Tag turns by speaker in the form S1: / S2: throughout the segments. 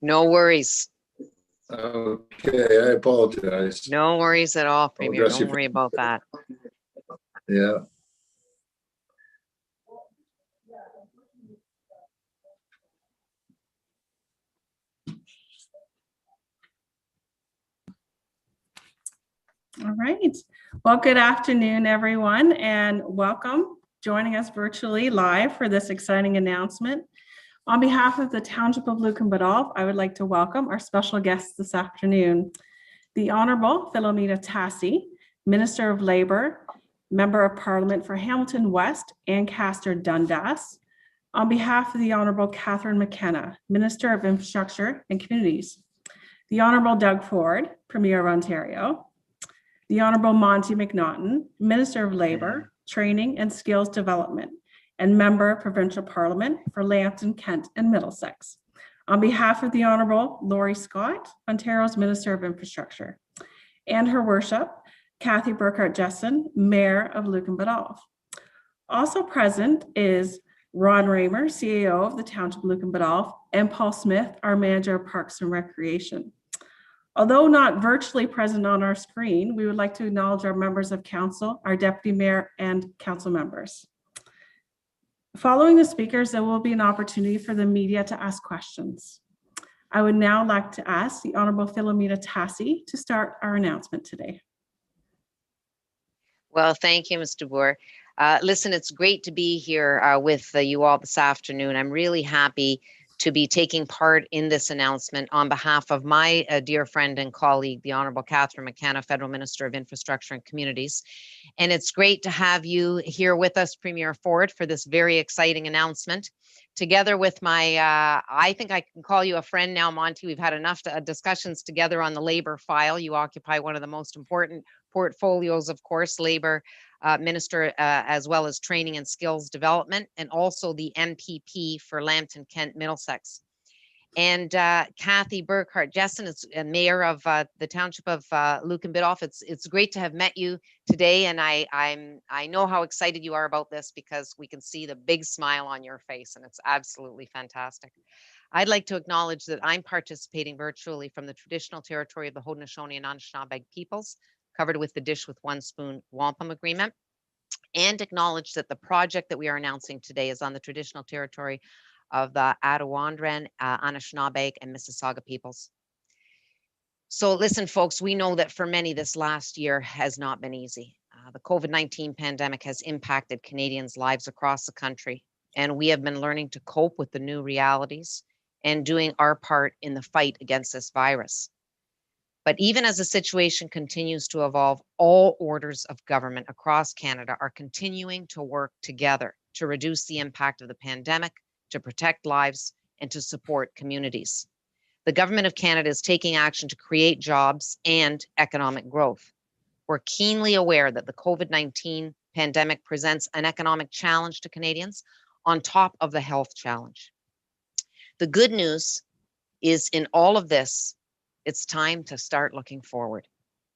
S1: No worries.
S2: Okay, I apologize.
S1: No worries at all, Premier. Don't worry about that.
S2: Yeah.
S3: All right. Well, good afternoon, everyone, and welcome joining us virtually live for this exciting announcement. On behalf of the Township of Lucan-Biddulph, I would like to welcome our special guests this afternoon, the Honorable Philomena Tassi, Minister of Labor, Member of Parliament for Hamilton West and Castor Dundas. On behalf of the Honorable Catherine McKenna, Minister of Infrastructure and Communities, the Honorable Doug Ford, Premier of Ontario, the Honorable Monty McNaughton, Minister of Labor, Training and Skills Development, and Member of Provincial Parliament for Lambton, Kent, and Middlesex. On behalf of the Honorable Laurie Scott, Ontario's Minister of Infrastructure, and Her Worship, Kathy Burkhard Jessen, Mayor of Lucan-Biddulph. Also present is Ron Raymer, CAO of the Township of Lucan-Biddulph, and Paul Smith, our Manager of Parks and Recreation. Although not virtually present on our screen, we would like to acknowledge our members of council, our deputy mayor, and council members. Following the speakers, there will be an opportunity for the media to ask questions. I would now like to ask the Honorable Philomena Tassi to start our announcement today.
S1: Well, thank you, Mr. Boer. Listen, it's great to be here with you all this afternoon. I'm really happy to be taking part in this announcement on behalf of my dear friend and colleague, the Honorable Catherine McKenna, Federal Minister of Infrastructure and Communities. And it's great to have you here with us, Premier Ford, for this very exciting announcement. Together with my, I think I can call you a friend now, Monty. We've had enough discussions together on the labor file. You occupy one of the most important portfolios, of course, labor minister, as well as training and skills development, and also the NPP for Lambton, Kent, Middlesex. And Kathy Burkhard Jessen is mayor of the township of Lucan-Biddulph. It's great to have met you today, and I know how excited you are about this because we can see the big smile on your face, and it's absolutely fantastic. I'd like to acknowledge that I'm participating virtually from the traditional territory of the Haudenosaunee and Anishinaabe peoples, covered with the Dish with One Spoon Wampum Agreement, and acknowledge that the project that we are announcing today is on the traditional territory of the Adawandran, Anishinaabe, and Mississauga peoples. So listen, folks, we know that for many this last year has not been easy. The COVID-19 pandemic has impacted Canadians' lives across the country, and we have been learning to cope with the new realities and doing our part in the fight against this virus. But even as the situation continues to evolve, all orders of government across Canada are continuing to work together to reduce the impact of the pandemic, to protect lives, and to support communities. The Government of Canada is taking action to create jobs and economic growth. We're keenly aware that the COVID-19 pandemic presents an economic challenge to Canadians on top of the health challenge. The good news is in all of this, it's time to start looking forward.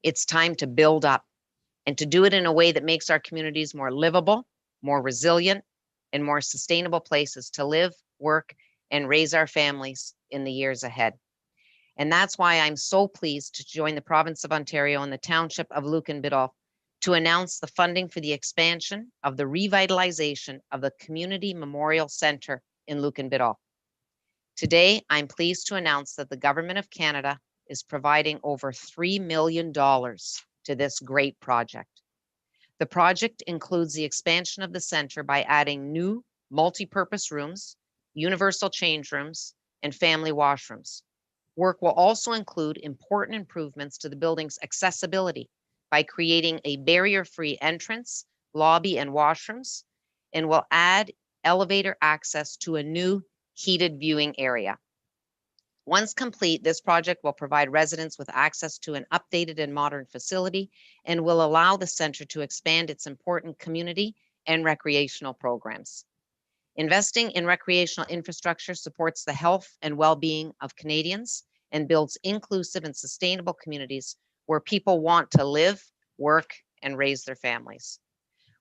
S1: It's time to build up and to do it in a way that makes our communities more livable, more resilient, and more sustainable places to live, work, and raise our families in the years ahead. And that's why I'm so pleased to join the province of Ontario and the township of Lucan-Biddulph to announce the funding for the expansion of the revitalization of the Community Memorial Centre in Lucan-Biddulph. Today, I'm pleased to announce that the Government of Canada is providing over $3 million to this great project. The project includes the expansion of the center by adding new multi-purpose rooms, universal change rooms, and family washrooms. Work will also include important improvements to the building's accessibility by creating a barrier-free entrance, lobby, and washrooms, and will add elevator access to a new heated viewing area. Once complete, this project will provide residents with access to an updated and modern facility and will allow the center to expand its important community and recreational programs. Investing in recreational infrastructure supports the health and well-being of Canadians and builds inclusive and sustainable communities where people want to live, work, and raise their families.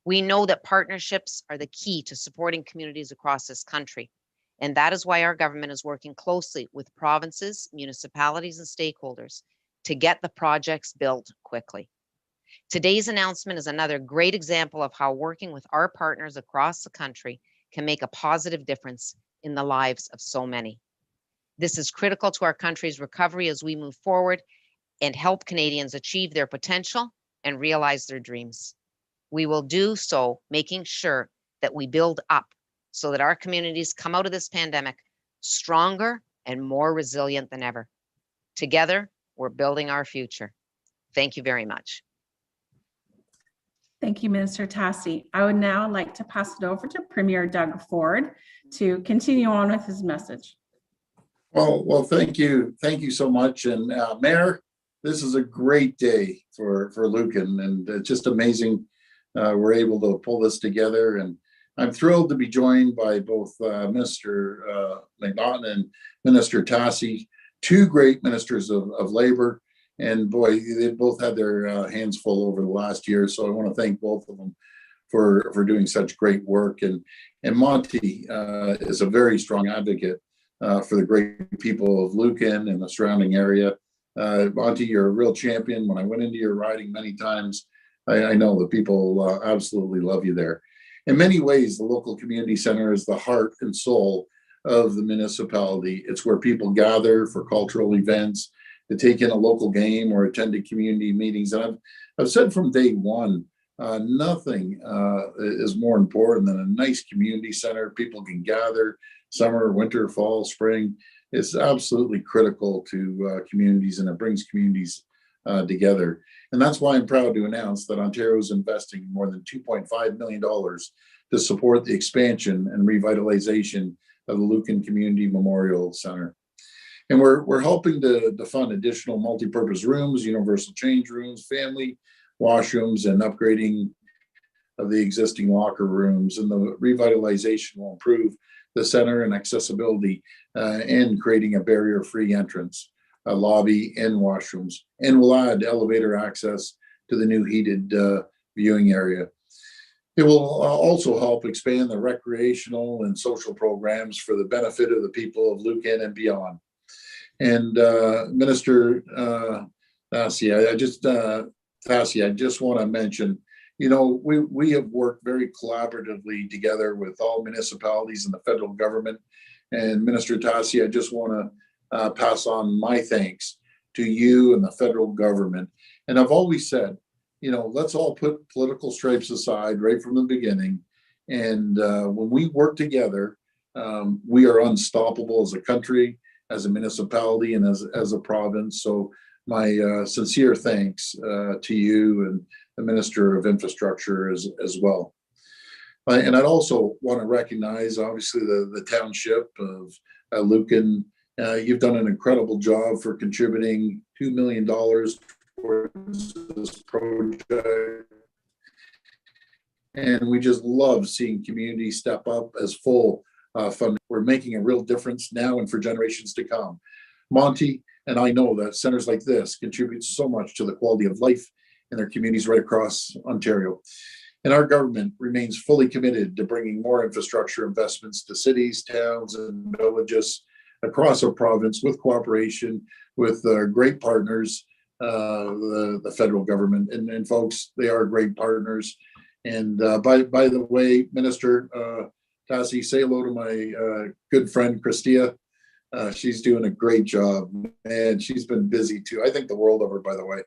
S1: We know that partnerships are the key to supporting communities across this country, And that is why our government is working closely with provinces, municipalities, and stakeholders to get the projects built quickly. Today's announcement is another great example of how working with our partners across the country can make a positive difference in the lives of so many. This is critical to our country's recovery as we move forward and help Canadians achieve their potential and realize their dreams. We will do so making sure that we build up so that our communities come out of this pandemic stronger and more resilient than ever. Together, we're building our future. Thank you very much.
S3: Thank you, Minister Tassi. I would now like to pass it over to Premier Doug Ford to continue on with his message.
S2: Well, thank you. Thank you so much. And Mayor, this is a great day for Lucan, and it's just amazing we're able to pull this together. And I'm thrilled to be joined by both Minister McNaughton and Minister Tassi, two great ministers of labor. And boy, they both had their hands full over the last year. So I want to thank both of them for doing such great work. And Monty is a very strong advocate for the great people of Lucan and the surrounding area. Monty, you're a real champion. When I went into your riding many times, I know that people absolutely love you there. In many ways, the local community center is the heart and soul of the municipality. It's where people gather for cultural events, to take in a local game or attend community meetings. And I've said from day one, nothing is more important than a nice community center. People can gather summer, winter, fall, spring. It's absolutely critical to communities, and it brings communities together. And that's why I'm proud to announce that Ontario is investing more than $2.5 million to support the expansion and revitalization of the Lucan Community Memorial Center. And we're helping to fund additional multi-purpose rooms, universal change rooms, family washrooms, and upgrading of the existing locker rooms. And the revitalization will improve the center and accessibility and creating a barrier-free entrance, a lobby and washrooms. And we'll add elevator access to the new heated viewing area. It will also help expand the recreational and social programs for the benefit of the people of Lucan and beyond. And Minister Tassi, I just want to mention, we have worked very collaboratively together with all municipalities and the federal government. And Minister Tassi, I just want to pass on my thanks to you and the federal government. And I've always said, let's all put political stripes aside right from the beginning. And when we work together, we are unstoppable as a country, as a municipality, and as a province. So my sincere thanks to you and the Minister of Infrastructure as well. And I'd also want to recognize, obviously, the township of Lucan. You've done an incredible job for contributing $2 million towards this project. And we just love seeing communities step up as full funding. We're making a real difference now and for generations to come. Monty and I know that centers like this contribute so much to the quality of life in their communities right across Ontario. And our government remains fully committed to bringing more infrastructure investments to cities, towns, and villages across our province with cooperation with great partners, the federal government. And folks, they are great partners. And by the way, Minister Tassi, say hello to my good friend, Christia. She's doing a great job, and she's been busy too. I think the world of her, by the way.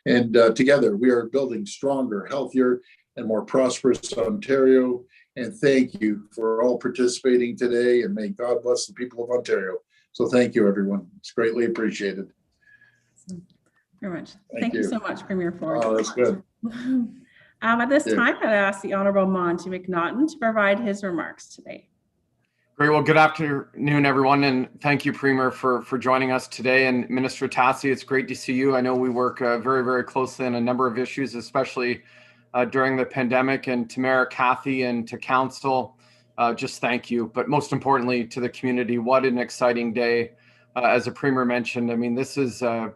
S2: And together, we are building stronger, healthier, and more prosperous Ontario. And thank you for all participating today, and may God bless the people of Ontario. So thank you, everyone. It's greatly appreciated.
S3: Very much. Thank you so much, Premier Ford.
S2: Oh, that's good.
S3: At this time, I'd ask the Honourable Monty McNaughton to provide his remarks today.
S4: Great. Well, good afternoon, everyone, and thank you, Premier, for joining us today. And Minister Tassi, it's great to see you. I know we work very, very closely on a number of issues, especially during the pandemic. And to Mayor Kathy and to Council, just thank you. But most importantly, to the community, what an exciting day. As the Premier mentioned, I mean, this is a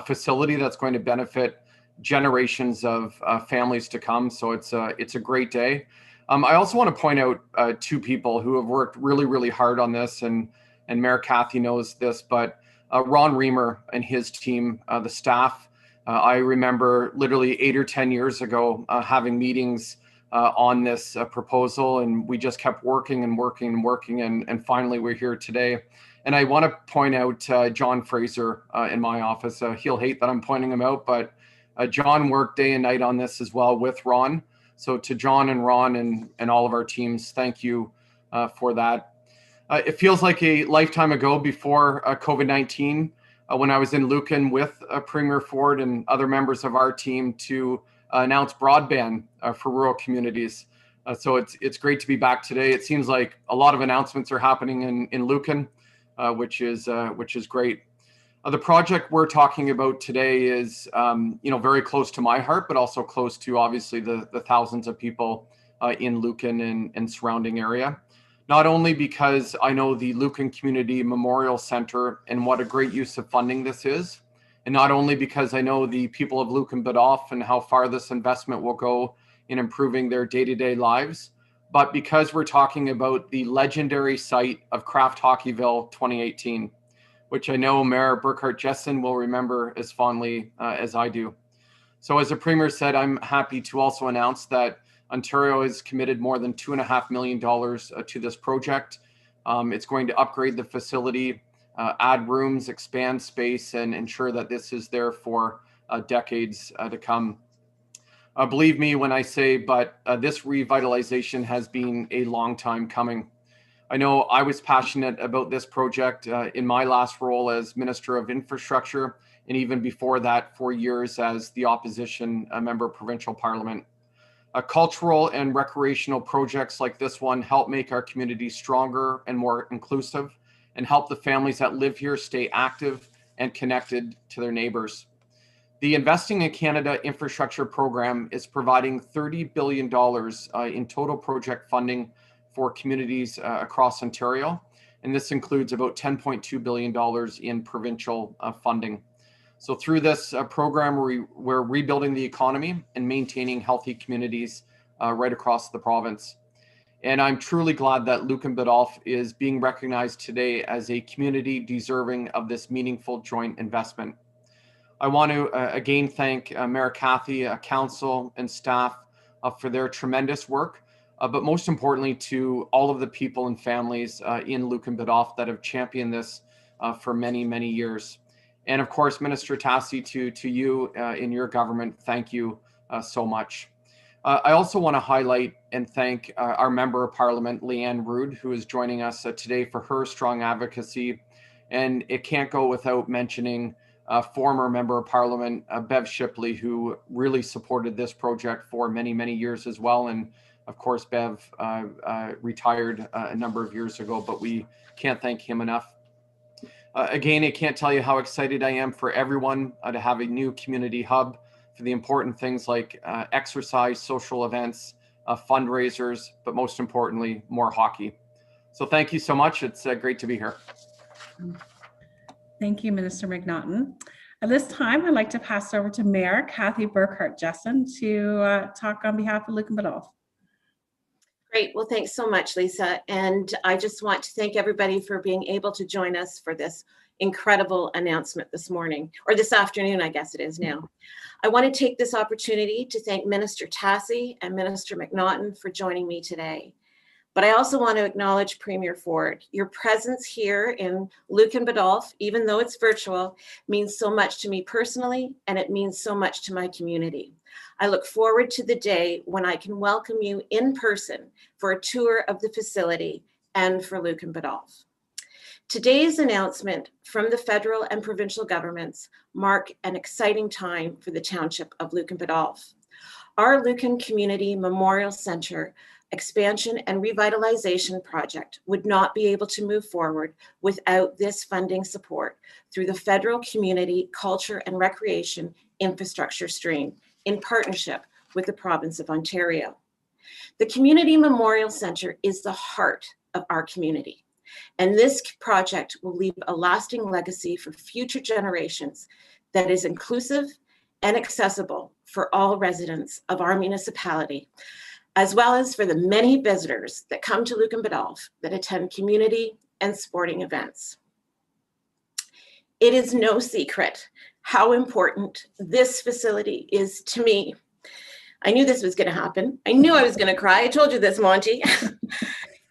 S4: facility that's going to benefit generations of families to come. So it's a great day. I also want to point out two people who have worked really, really hard on this, and Mayor Cathy knows this, but Ron Reamer and his team, the staff. I remember literally 8 or 10 years ago having meetings on this proposal, and we just kept working and working and working, and finally we're here today. And I want to point out John Fraser in my office. He'll hate that I'm pointing him out, but John worked day and night on this as well with Ron. So to John and Ron and all of our teams, thank you for that. It feels like a lifetime ago before COVID-19 when I was in Lucan with Premier Ford and other members of our team to announce broadband for rural communities. So it's great to be back today. It seems like a lot of announcements are happening in Lucan, which is great. The project we're talking about today is, very close to my heart, but also close to obviously the thousands of people in Lucan and surrounding area. Not only because I know the Lucan Community Memorial Center and what a great use of funding this is, and not only because I know the people of Lucan Biddulph and how far this investment will go in improving their day-to-day lives, but because we're talking about the legendary site of Kraft Hockeyville 2018, which I know Mayor Burkhard will remember as fondly as I do. So as the Premier said, I'm happy to also announce that Ontario has committed more than $2.5 million to this project. It's going to upgrade the facility, add rooms, expand space, and ensure that this is there for decades to come. Believe me when I say, but this revitalization has been a long time coming. I know I was passionate about this project in my last role as Minister of Infrastructure, and even before that, 4 years as the opposition member of provincial parliament. Cultural and recreational projects like this one help make our community stronger and more inclusive, and help the families that live here stay active and connected to their neighbors. The Investing in Canada Infrastructure Program is providing $30 billion in total project funding for communities across Ontario, and this includes about $10.2 billion in provincial funding. So through this program, we're rebuilding the economy and maintaining healthy communities right across the province. And I'm truly glad that Lucan Biddulph is being recognized today as a community deserving of this meaningful joint investment. I want to again thank Mayor Cathy, council and staff for their tremendous work, but most importantly to all of the people and families in Lucan Biddulph that have championed this for many, many years. And of course, Minister Tassi, to you in your government, thank you so much. I also want to highlight and thank our Member of Parliament, Leanne Rood, who is joining us today for her strong advocacy. And it can't go without mentioning former Member of Parliament, Bev Shipley, who really supported this project for many, many years as well. And of course, Bev retired a number of years ago, but we can't thank him enough. Again, I can't tell you how excited I am for everyone to have a new community hub for the important things like exercise, social events, fundraisers, but most importantly, more hockey. So thank you so much. It's great to be here.
S3: Thank you, Minister McNaughton. At this time, I'd like to pass over to Mayor Cathy Burkhard-Jesson to talk on behalf of Lucan Biddulph.
S5: Great. Well, thanks so much, Lisa. And I just want to thank everybody for being able to join us for this incredible announcement this morning, or this afternoon, I guess it is now. I want to take this opportunity to thank Minister Tassi and Minister McNaughton for joining me today. But I also want to acknowledge Premier Ford. Your presence here in Lucan Biddulph, even though it's virtual, means so much to me personally, and it means so much to my community. I look forward to the day when I can welcome you in person for a tour of the facility and for Lucan Biddulph. Today's announcement from the federal and provincial governments mark an exciting time for the township of Lucan Biddulph. Our Lucan Community Memorial Center expansion and revitalization project would not be able to move forward without this funding support through the federal community, culture and recreation infrastructure stream in partnership with the province of Ontario. The Community Memorial Center is the heart of our community, and this project will leave a lasting legacy for future generations that is inclusive and accessible for all residents of our municipality, as well as for the many visitors that come to Lucan Biddulph that attend community and sporting events. It is no secret how important this facility is to me. I knew this was going to happen. I knew I was going to cry. I told you this, Monty.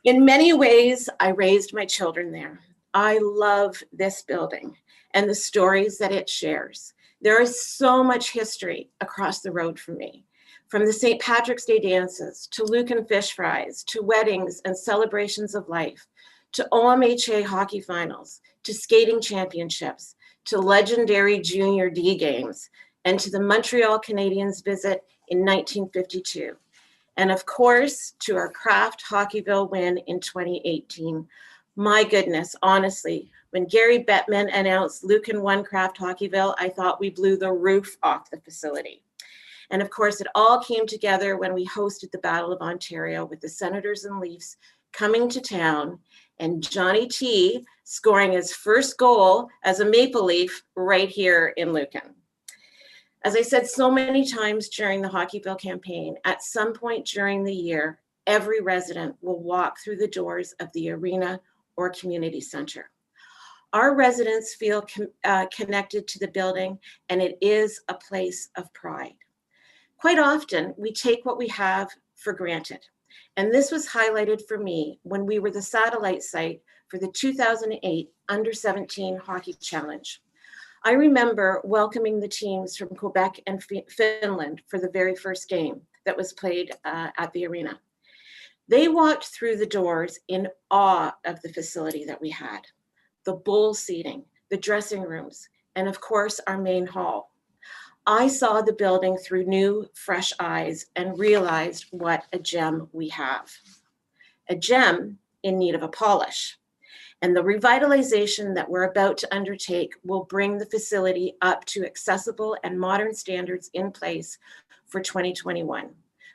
S5: In many ways, I raised my children there. I love this building and the stories that it shares. There is so much history across the road from me, from the St. Patrick's Day dances, to Lucan fish fries, to weddings and celebrations of life, to OMHA hockey finals, to skating championships, to legendary Junior D games, and to the Montreal Canadiens visit in 1952. And of course, to our Kraft Hockeyville win in 2018. My goodness, honestly, when Gary Bettman announced Lucan won Kraft Hockeyville, I thought we blew the roof off the facility. And of course, it all came together when we hosted the Battle of Ontario with the Senators and Leafs coming to town and Johnny T scoring his first goal as a Maple Leaf right here in Lucan. As I said so many times during the Hockeyville campaign, at some point during the year, every resident will walk through the doors of the arena or community center. Our residents feel connected to the building, and it is a place of pride. Quite often, we take what we have for granted. And this was highlighted for me when we were the satellite site for the 2008 Under-17 Hockey Challenge. I remember welcoming the teams from Quebec and Finland for the very first game that was played at the arena. They walked through the doors in awe of the facility that we had, the bowl seating, the dressing rooms, and of course, our main hall. I saw the building through new, fresh eyes and realized what a gem we have. A gem in need of a polish. And the revitalization that we're about to undertake will bring the facility up to accessible and modern standards in place for 2021.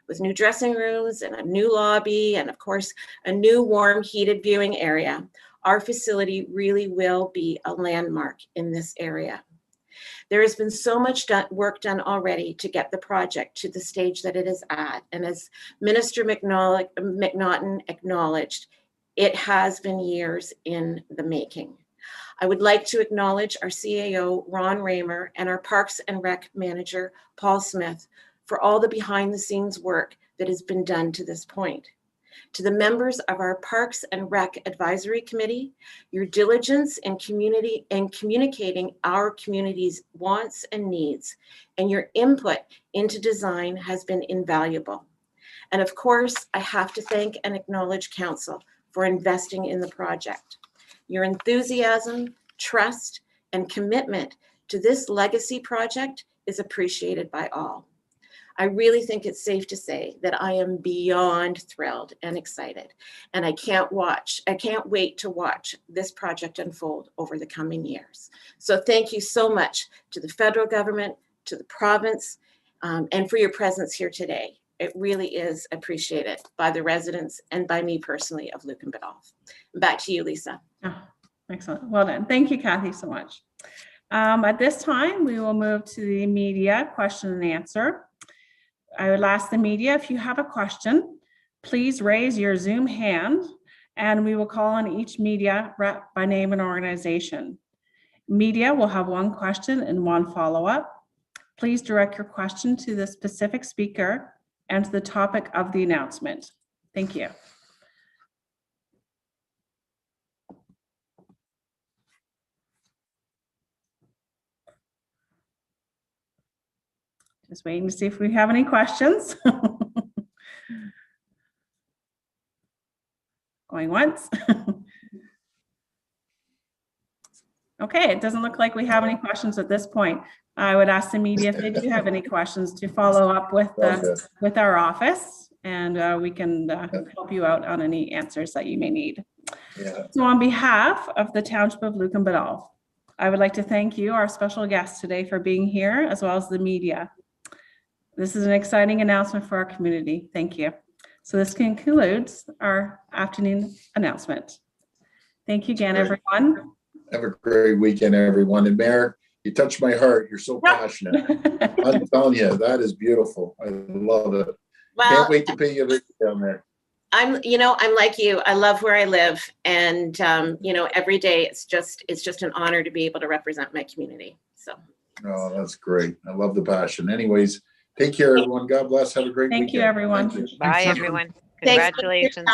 S5: With new dressing rooms and a new lobby, and of course, a new warm heated viewing area, our facility really will be a landmark in this area. There has been so much work done already to get the project to the stage that it is at. And as Minister McNaughton acknowledged, it has been years in the making. I would like to acknowledge our CAO, Ron Raymer, and our Parks and Rec Manager, Paul Smith, for all the behind the scenes work that has been done to this point. To the members of our Parks and Rec Advisory Committee, your diligence in communicating our community's wants and needs, and your input into design has been invaluable. And of course, I have to thank and acknowledge Council for investing in the project. Your enthusiasm, trust, and commitment to this legacy project is appreciated by all. I really think it's safe to say that I am beyond thrilled and excited, and I can't wait to watch this project unfold over the coming years. So thank you so much to the federal government, to the province, and for your presence here today. It really is appreciated by the residents and by me personally of Lucan Biddulph. Back to you, Lisa.
S3: Oh, excellent. Well done. Thank you, Kathy, so much. At this time, we will move to the media question and answer. I would ask the media, if you have a question, please raise your Zoom hand and we will call on each media rep by name and organization. Media will have one question and one follow-up. Please direct your question to the specific speaker and to the topic of the announcement. Thank you. Just waiting to see if we have any questions. Going once. Okay, it doesn't look like we have any questions at this point. I would ask the media if they do have any questions to follow up with our office, and we can help you out on any answers that you may need.
S2: Yeah.
S3: So on behalf of the Township of Lucan Biddulph, I would like to thank you, our special guests today, for being here, as well as the media. This is an exciting announcement for our community. Thank you. So this concludes our afternoon announcement. Thank you again, everyone.
S2: Have a great weekend, everyone. And Mayor, you touched my heart. You're so passionate. I'm telling you, that is beautiful. I love it.
S5: Well,
S2: wait to pay you a visit down there.
S5: I'm like you. I love where I live, and every day it's just an honor to be able to represent my community. So.
S2: Oh, that's great. I love the passion. Anyways, take care, everyone. God bless. Have a great
S3: Thank
S2: weekend.
S3: you, everyone.
S2: Thank you.
S1: Bye,
S4: Thanks,
S1: everyone.
S5: Thanks.
S1: Congratulations.